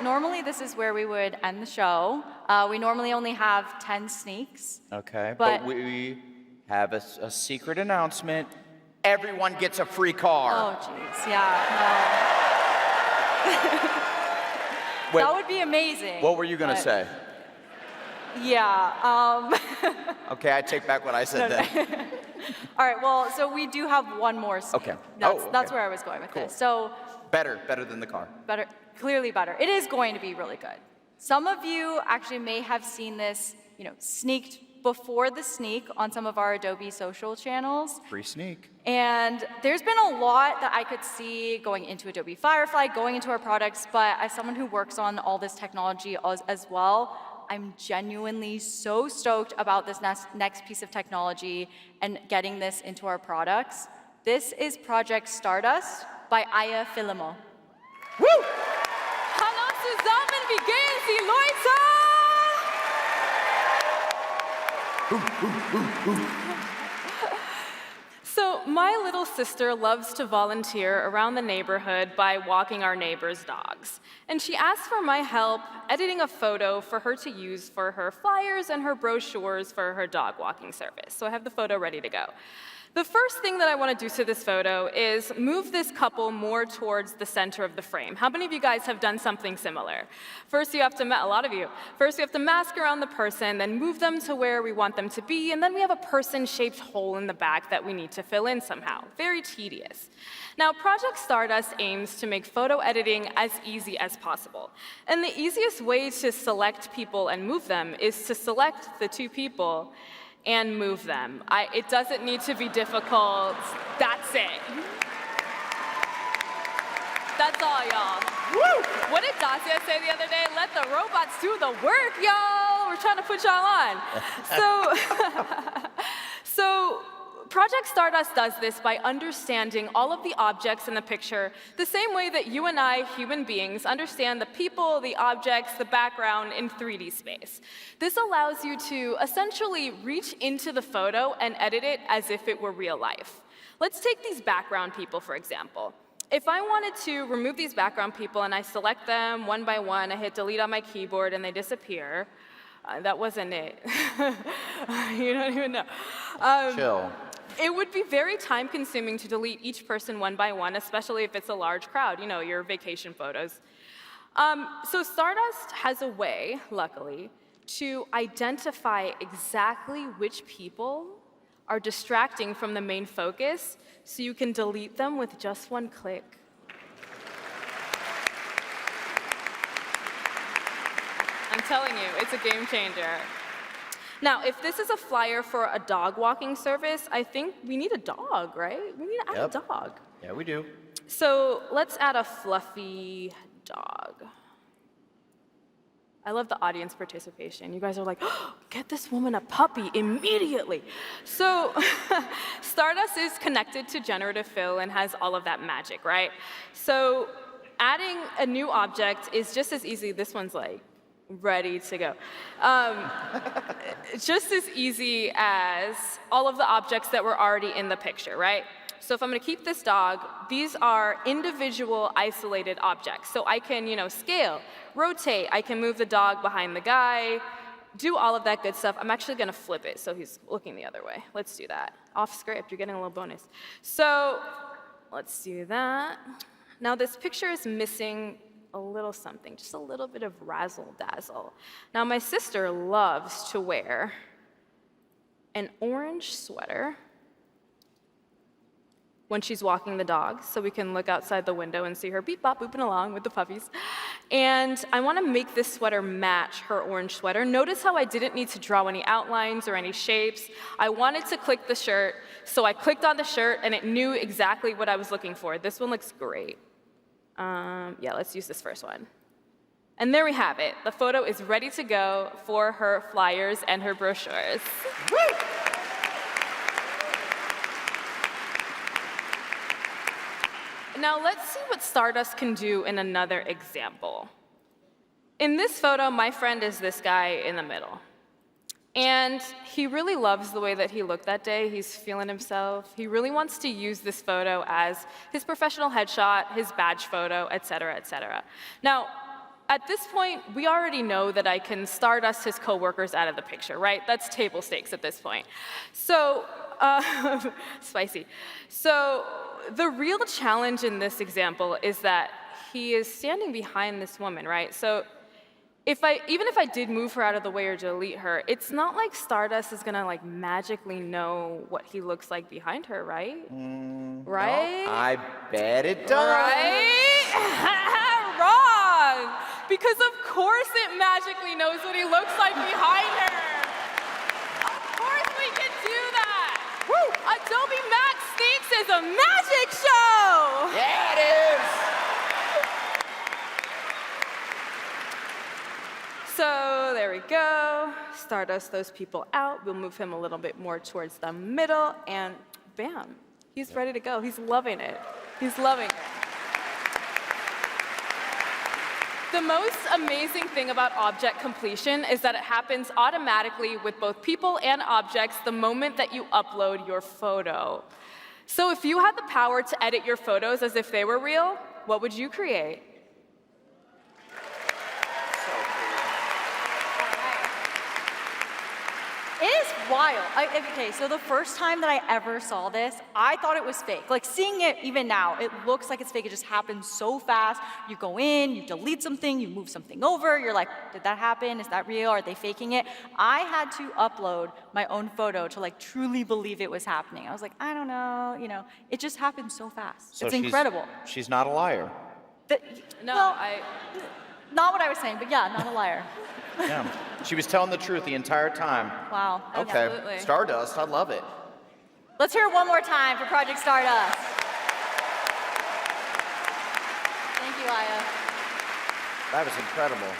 normally this is where we would end the show. We normally only have 10 sneaks. Okay, but we have a secret announcement. Everyone gets a free car. Oh, jeez, yeah, no. Wait, that would be amazing. what were you going to say? Yeah. Okay, I take back what I said then. All right, well, so we do have one more sneak. Okay. That's where I was going with this. So Better than the car. better, clearly better. It is going to be really good. Some of you actually may have seen this, sneaked before the sneak on some of our Adobe social channels. Free sneak. And there's been a lot that I could see going into Adobe Firefly, going into our products, but as someone who works on all this technology as well, I'm genuinely so stoked about this next piece of technology and getting this into our products. This is Project Stardust by Aya Filimo. Woo! Hallo zusammen, wie gehen Sie, Leute? So my little sister loves to volunteer around the neighborhood by walking our neighbors' dogs. And she asked for my help editing a photo for her to use for her flyers and her brochures for her dog walking service. So I have the photo ready to go. The first thing that I want to do to this photo is move this couple more towards the center of the frame. How many of you guys have done something similar? First, you have to, a lot of you, first you have to mask around the person, then move them to where we want them to be, and then we have a person-shaped hole in the back that we need to fill in somehow. Very tedious. Now, Project Stardust aims to make photo editing as easy as possible. And the easiest way to select people and move them is to select the two people and move them. It doesn't need to be difficult. That's it. That's all, y'all. Woo! What did Dacia say the other day? Let the robots do the work, y'all. We're trying to put y'all on. So Project Stardust does this by understanding all of the objects in the picture the same way that you and I, human beings, understand the people, the objects, the background in 3D space. This allows you to essentially reach into the photo and edit it as if it were real life. Let's take these background people, for example. If I wanted to remove these background people and I select them one by one, I hit delete on my keyboard and they disappear. That wasn't it. You don't even know. Chill. It would be very time-consuming to delete each person one by one, especially if it's a large crowd, your vacation photos. So Stardust has a way, luckily, to identify exactly which people are distracting from the main focus, so you can delete them with just one click. I'm telling you, it's a game changer. Now, if this is a flyer for a dog walking service, I think we need a dog, right? We need to add a dog. Yeah, we do. So let's add a fluffy dog. I love the audience participation. You guys are like, oh, get this woman a puppy immediately. So Stardust is connected to generative fill and has all of that magic, right? So adding a new object is just as easy. This one's like, ready to go. Just as easy as all of the objects that were already in the picture, right? So if I'm going to keep this dog, these are individual isolated objects. So I can, scale, rotate, I can move the dog behind the guy, do all of that good stuff. I'm actually going to flip it so he's looking the other way. Let's do that. Off script, you're getting a little bonus. So let's do that. Now this picture is missing a little something, just a little bit of razzle-dazzle. Now, my sister loves to wear an orange sweater when she's walking the dog, so we can look outside the window and see her beep-bop booping along with the puppies. And I want to make this sweater match her orange sweater. Notice how I didn't need to draw any outlines or any shapes. I wanted to click the shirt, so I clicked on the shirt, and it knew exactly what I was looking for. This one looks great. Yeah, let's use this first one. And there we have it. The photo is ready to go for her flyers and her brochures. Woo! Now let's see what Stardust can do in another example. In this photo, my friend is this guy in the middle. And he really loves the way that he looked that day. He's feeling himself. He really wants to use this photo as his professional headshot, his badge photo, et cetera, et cetera. Now, at this point, we already know that I can Stardust his coworkers out of the picture, right? That's table stakes at this point. So, spicy. So, the real challenge in this example is that he is standing behind this woman, right? So, even if I did move her out of the way or delete her, it's not like Stardust is gonna like magically know what he looks like behind her, right? Right? I bet it does. Right? Wrong! Because of course it magically knows what he looks like behind her. Of course we can do that. Woo! AdobeMAX Sneaks is a magic show! Yeah, it is. So there we go. Stardust those people out. We'll move him a little bit more towards the middle, and bam, he's ready to go. He's loving it. He's loving it. The most amazing thing about object completion is that it happens automatically with both people and objects the moment that you upload your photo. So if you had the power to edit your photos as if they were real, what would you create? It is wild. Okay, so the first time that I ever saw this, I thought it was fake. Like seeing it even now, it looks like it's fake. It just happens so fast. You go in, you delete something, you move something over. You're like, did that happen? Is that real? Are they faking it? I had to upload my own photo to like truly believe it was happening. I was like, I don't know, it just happened so fast. So it's incredible. She's not a liar. No, Well, not what I was saying, but yeah, not a liar. Yeah. She was telling the truth the entire time. Wow. Okay. Absolutely. Stardust, I love it. Let's hear it one more time for Project Stardust. Thank you, Aya. That was incredible.